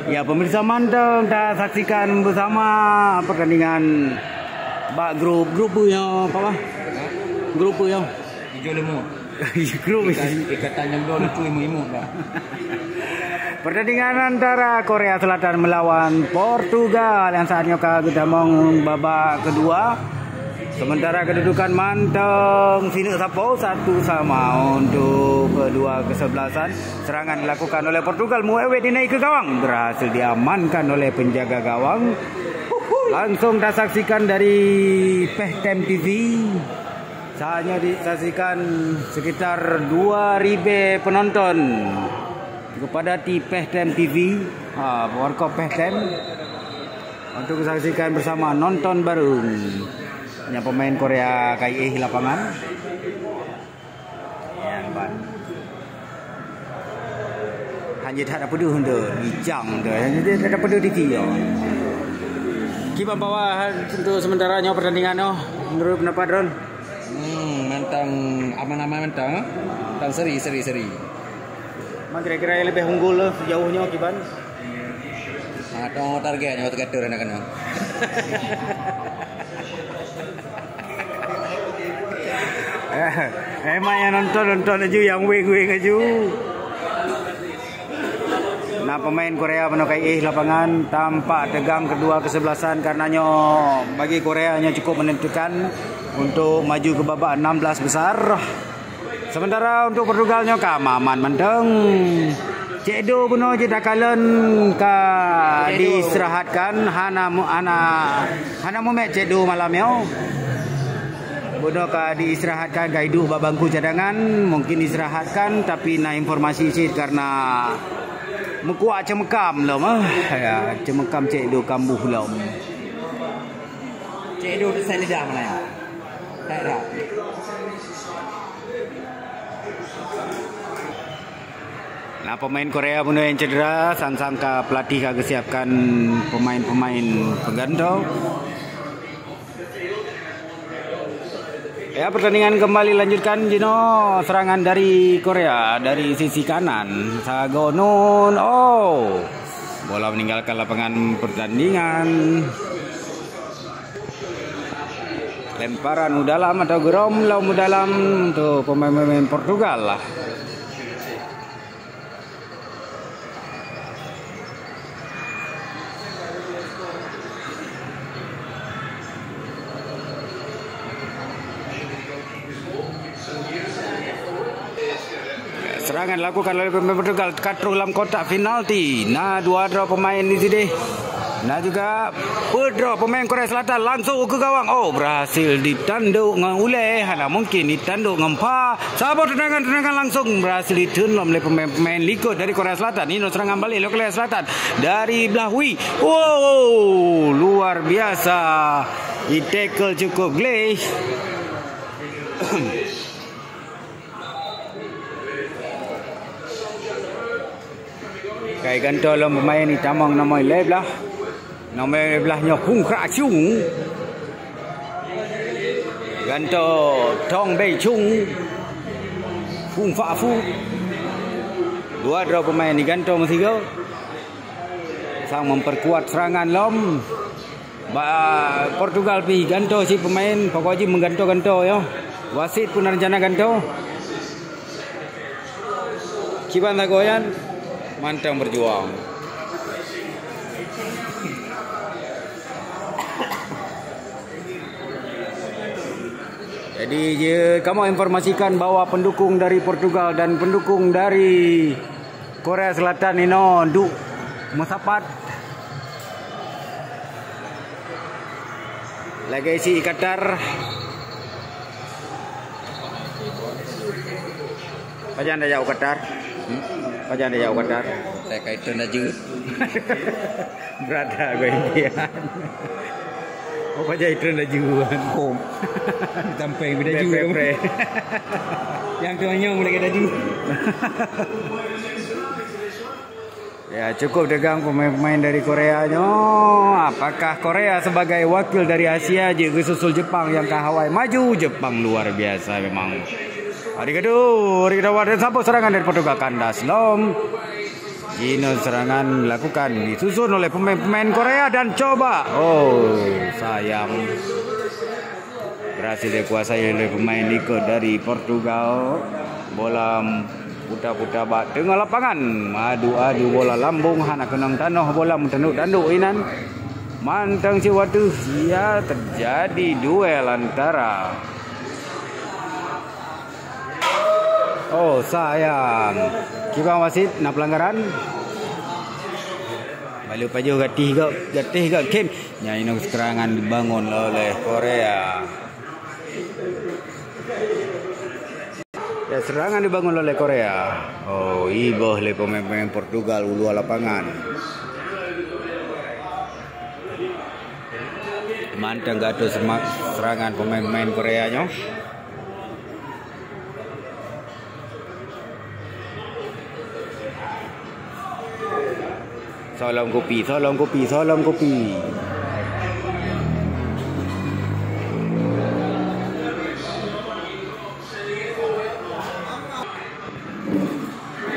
Ya, pemirsa manteng dah saksikan bersama pertandingan bak grup punya apa? Grup punya hijau lemut. grup Ikatan yang dua lucu imut lah. Pertandingan antara Korea Selatan melawan Portugal yang saatnya kita mau babak kedua. Sementara kedudukan manteng sini sapo 1-1 untuk kedua kesebelasan. Serangan dilakukan oleh Portugal, Muewe dinaik ke gawang, berhasil diamankan oleh penjaga gawang. Langsung disaksikan dari Pehtem TV. Saatnya disaksikan sekitar 2.000 penonton kepada Pehtem TV. Warkop Pehtem untuk disaksikan bersama nonton bareng. Hanya pemain Korea KIE lapangan. Yang ban. Hanya tak ada peduh untuk hijang tu. Hanya tak ada peduh di kio. Kiban bawah untuk sementaranya pertandingan menurut pendapat Ron. Mentang aman-aman mentang seri. Mang kira-kira yang lebih unggul sejauhnya Kiban? Ada targetnya waktu ketur anak-anak. Emang yang nonton aja yang wing aja. Nah, pemain Korea menokai lapangan tampak tegang kedua kesebelasan karenanya bagi Korea hanya cukup menentukan untuk maju ke babak 16 besar. Sementara untuk Portugalnya kamaman menteng. Cik Do puno je dakalen ka diistirahatkan hana mumet Cik Do malamnya. Bodoh ka diistirahatkan gaiduh babangku cadangan mungkin istirahatkan tapi na informasi sih karena mekuak cemekam lah mah ya cemekam Cik Do kambuh lah. Cik Do saya lidah mana ya? Tak ada. Nah, pemain Korea pun yang cedera sangka pelatih kagak siapkan pemain-pemain pengganti. Ya, pertandingan kembali lanjutkan Jino. Serangan dari Korea dari sisi kanan. Sagonon. Bola meninggalkan lapangan pertandingan. Lemparan dalam atau gerom dalam untuk pemain-pemain Portugal lah. Serangan dilakukan oleh pemain Portugal katru dalam kotak penalti. Nah, dua draw pemain di sini. Nah, juga berdraw pemain Korea Selatan langsung ke gawang. Berhasil ditanduk dengan uleh. Mungkin ditanduk dengan pa. Sabar tendangan langsung berhasil ditendang oleh pemain likut dari Korea Selatan. Ini serangan balik oleh Korea Selatan dari Blahui. Luar biasa. Di-tackle cukup glej. Kaya ganto lang pemain ni tamang nama leblah. Nama leblahnya Hung Kra Chung. Ganto Tong Bei Chung. Hung Fa Fu. Dua draw pemain ni ganto mestiga. Sang memperkuat serangan lom. Portugal pi ganto si pemain pokoknya mengganto-ganto ya. Wasit pun rencana ganto. Kiban tagoyan. Mantang berjuang. Jadi kamu informasikan bahwa pendukung dari Portugal dan pendukung dari Korea Selatan ini duk masapat lagi si Qatar. Kajian dah jauh Qatar. Kajian dah jauh Qatar. Saya kaitan aja. Berada gue impian. Apa itu dah juan. Sampai beda juga. Yang tuanya mulai kita ju. Ya, cukup tegang pemain-pemain dari Koreanya. Apakah Korea sebagai wakil dari Asia juga susul Jepang yang ke Hawaii maju? Jepang luar biasa memang. Arigato, wadah sambut serangan dari Portugal kandas lom. Gino serangan dilakukan, disusun oleh pemain-pemain Korea dan coba. Oh, sayang. Berhasil dikuasai oleh pemain Nico dari Portugal. Bola putar-putar bak tengah lapangan. Adu-adu bola lambung hana kenang tanah, bola mentanduk-tanduk inan. Mantang Ciwatu. Ya, terjadi duel antara. Oh, sayang. Kipas wasit nak pelanggaran. Balik paju gatih ke Kim. Ya, ini serangan dibangun oleh Korea. Ya, serangan dibangun oleh Korea. Oh, iboh oleh pemain-pemain Portugal ulu lapangan. Mantang gaduh serangan pemain-pemain Korea nya. Salam kopi.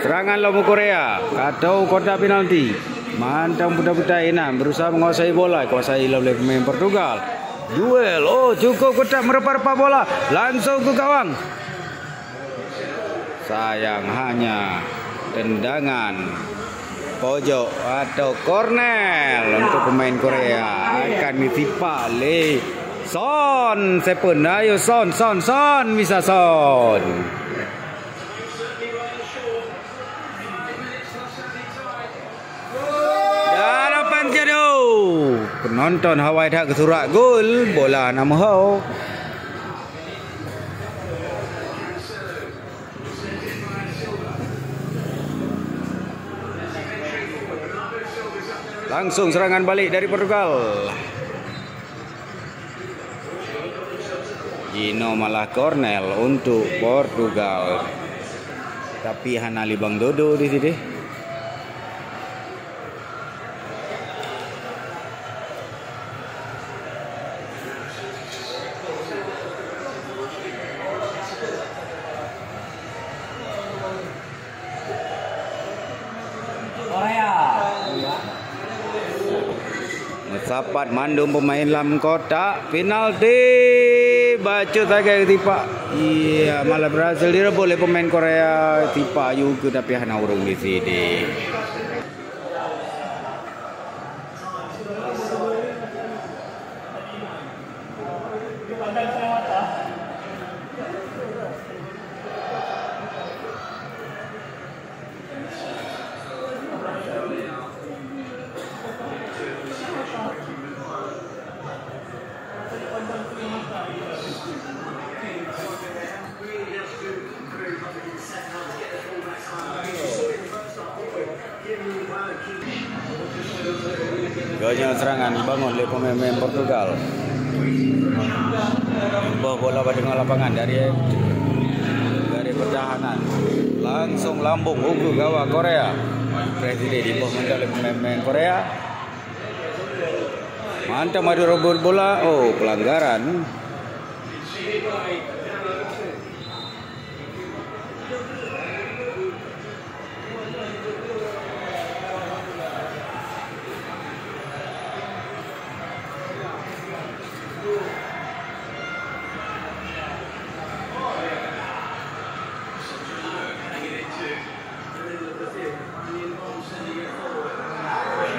Serangan lomo Korea atau kotak penalti. Mantap budak-budak Inan berusaha menguasai bola, kuasai oleh pemain Portugal. Duel. Oh, cukup kotak merepa-repa bola langsung ke gawang. Sayang, hanya tendangan pojok atau corner untuk pemain Korea. Akan ditipak oleh Son. Sepen, ayo Son bisa Son. Dan apa jadu? Penonton Hawaii dah kesurak gol. Bola nama hau. Langsung serangan balik dari Portugal. Gino malah corner untuk Portugal. Tapi hana libang dodo di sini. Sapat mandum pemain lam kotak, penalti bacut saja tipak. Iya, malah berhasil direbut oleh pemain Korea. Tipak juga tapi hana urung di sini. Golnya serangan dibangun oleh pemain Portugal. Bola pada tengah lapangan dari pertahanan. Langsung lambung ugu gawang Korea. Presiden di bawah oleh pemain Korea. Mantap maju rebut bola. Oh, pelanggaran.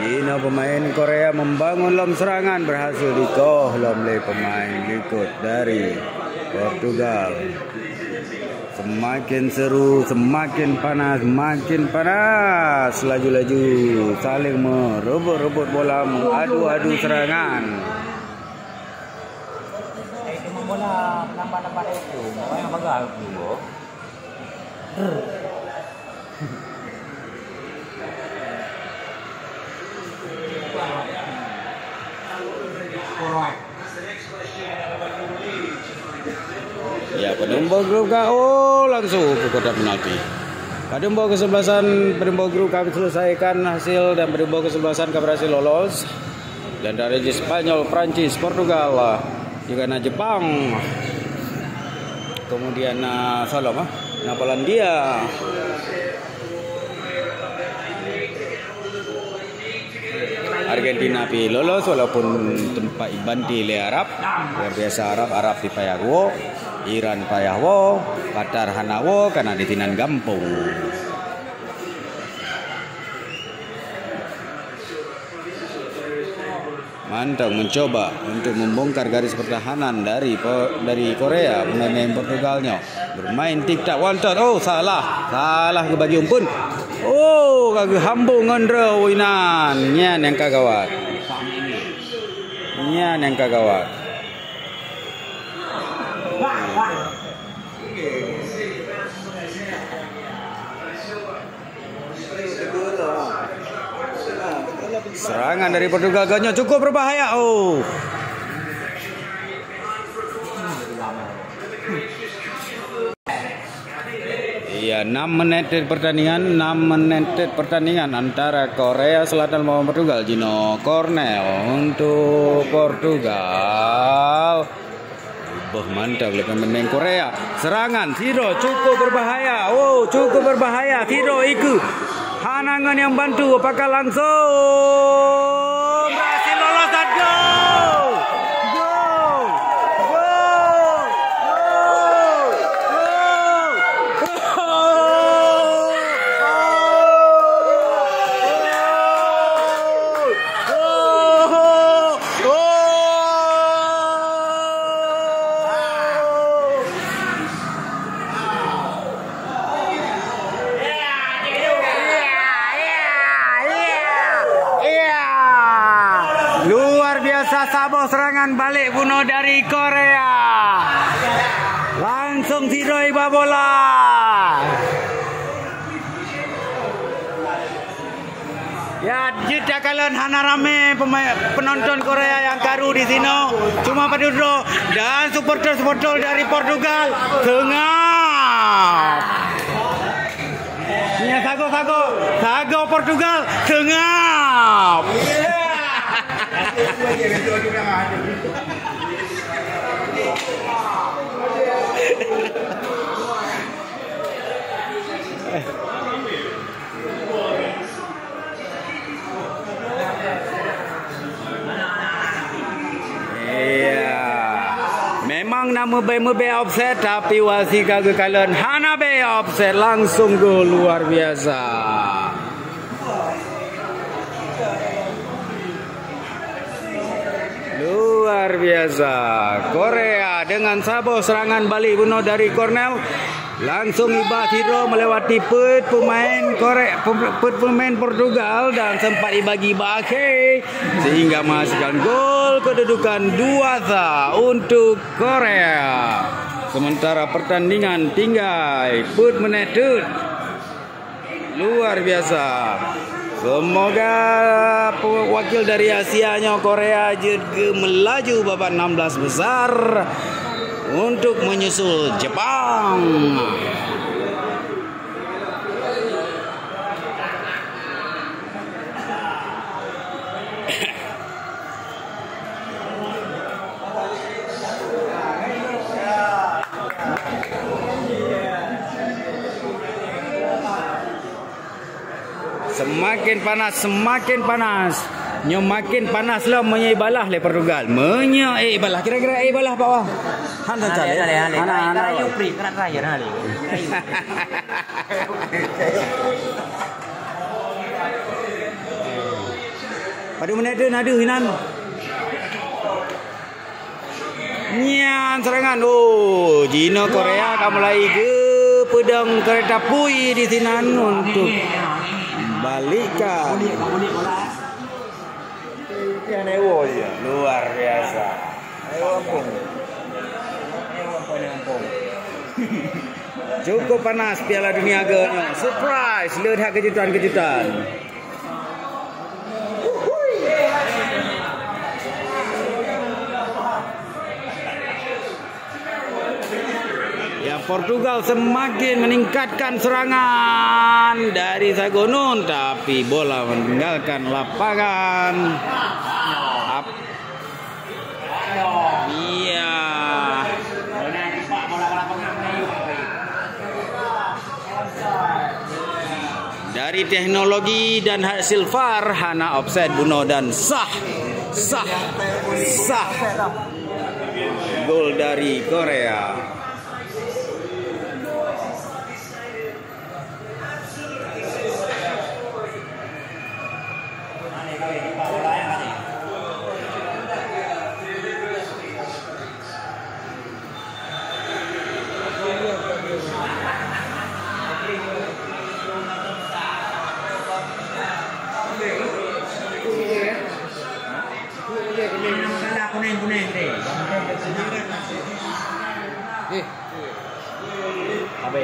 Dino pemain Korea membangun lom serangan, berhasil dikoh lom oleh pemain ikut dari Portugal. Semakin seru, semakin panas, laju-laju saling merebut-rebut bola, adu-adu serangan. Itu bola nampak-nampak itu, mau yang bagal dulu. Ya, Pedembo Group KO langsung ke kotak penalti. Pedembo kesebelasan Pedembo Group kami selesaikan hasil dan Pedembo kesebelasan kami berhasil lolos. Dan dari Spanyol, Prancis, Portugal, juga Jepang. Kemudian Polandia. Argentina pi lolos walaupun tempat ibanti le Arab. Luar biasa Arab di payahwo, Iran payahwo, Qatar hanawo karena ditinan gampung. Mantap mencoba untuk membongkar garis pertahanan dari Korea, pemain Portugalnya bermain tik-tak wonton. Oh salah ke bagi umpun. Oh kagak hambung ngondro winan. Nyan yang kagawat. Serangan dari Portugal ganya cukup berbahaya. Oh. Iya, 6 menit pertandingan antara Korea Selatan melawan Portugal. Gino Cornell untuk Portugal. Mantap oleh pemain Korea. Serangan Tiro cukup berbahaya. Oh, cukup berbahaya. Tiro Iku. Hanangan yang bantu, apakah langsung berhasil lolos dan gol! Sabo serangan balik bunuh dari Korea. Langsung Tiroi bola. Ya, jeda kalian hana rame penonton Korea yang karu di sini. Cuma penduduk dan supporter dari Portugal tengah. Ya, sago Portugal tengah. Memang nama be offset tapi wasi kagak kalian hana be offset langsung gol luar biasa. Luar biasa. Korea dengan sabo serangan balik bunuh dari Cornell. Langsung iba Tiro melewati pemain Portugal dan sempat dibagi bagi sehingga menghasilkan gol kedudukan 2-1 untuk Korea. Sementara pertandingan tinggal menit. Luar biasa. Semoga wakil dari Asianya Korea juga melaju babak 16 besar untuk menyusul Jepang. Semakin panas. Makin panas lah menyebalah le Portugal. Menyebalah kira-kira balah bawah. Hana cale. Hana ayo pri kerat raya hali. Pada menit tu nadu hinan. Nyan serangan. Oh, Jino Korea akan mulai ke pedang kereta api di sini untuk balikan. Luar biasa. Cukup panas Piala Dunia agaknya. Surprise, lihat kejutan-kejutan. Ya, Portugal semakin meningkatkan serangan dari Sagonun, tapi bola meninggalkan lapangan. Iya. Dari teknologi dan hasil VAR, hana offside bunuh dan sah. Gol dari Korea. Kuning deh. Abe.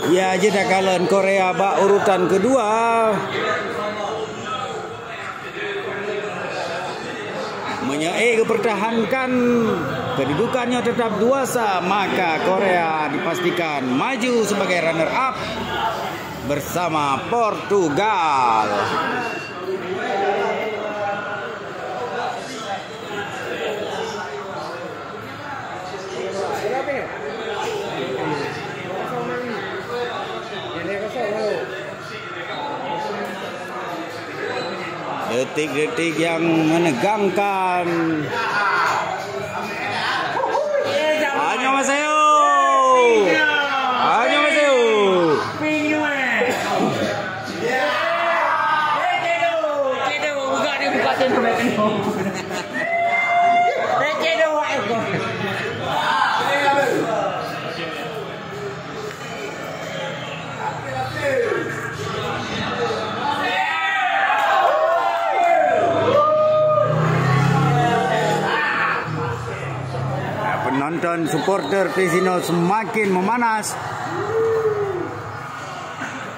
Ya, jeda kalian Korea bak urutan kedua. Pertahankan kedudukannya tetap 2-2, maka Korea dipastikan maju sebagai runner up bersama Portugal. Detik-detik yang menegangkan. Annyeonghaseyo. Penonton supporter Pesino semakin memanas.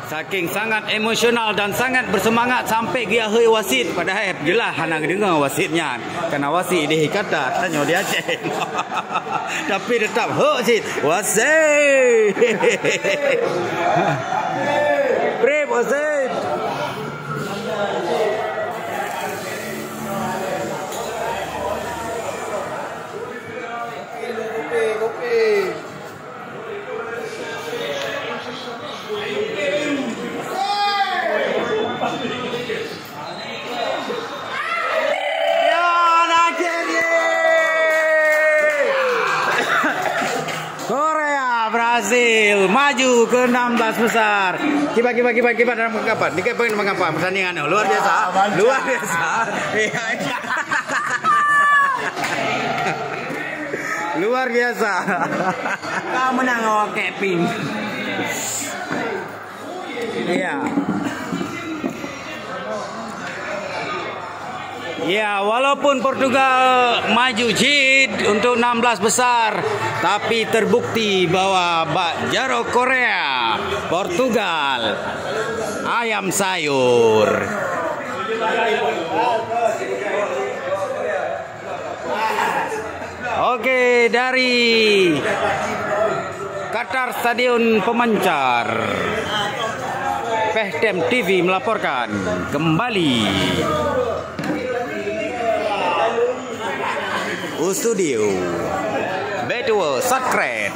Saking sangat emosional dan sangat bersemangat sampai dia hei wasit. Padahal jelas hana dengar wasitnya. Karena wasit dia kata tanya dia cek. Tapi tetap wasit. Wasit. Brave wasit. Berhasil maju ke 16 besar. Kibat dalam kapan? Dikepeng mengapa pertandingan luar biasa. Luar biasa. Kau menang awak keping. Iya. Ya, walaupun Portugal maju jid untuk 16 besar, tapi terbukti bahwa bak jaro Korea, Portugal, ayam sayur. Oke, dari Qatar Stadion Pemancar, Pehdem TV melaporkan kembali. Studio Betul Sakret.